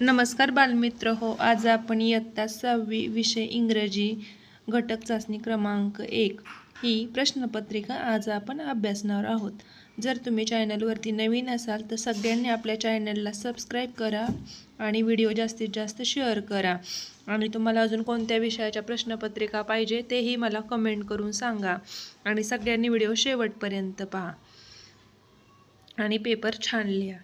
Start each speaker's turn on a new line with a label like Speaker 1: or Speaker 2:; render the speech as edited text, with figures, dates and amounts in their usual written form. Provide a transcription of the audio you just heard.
Speaker 1: नमस्कार बालमित्र हो, आज आपण इयत्ता 6वी विषय इंग्रजी घटक चाचणी क्रमांक 1 ही प्रश्नपत्रिका आज आपण अभ्यासणार आहोत. जर तुम्ही चॅनलवरती नवीन असाल तर सगळ्यांनी आपल्या चॅनलला सबस्क्राईब करा आणि व्हिडिओ जास्तीत जास्त शेअर करा. आणि तुम्हाला अजून कोणत्या विषयाच्या प्रश्नपत्रिका पाहिजे तेही मला कमेंट करून सांगा. आणि सगळ्यांनी व्हिडिओ शेवटपर्यंत पहा आणि पेपर छान लिहा.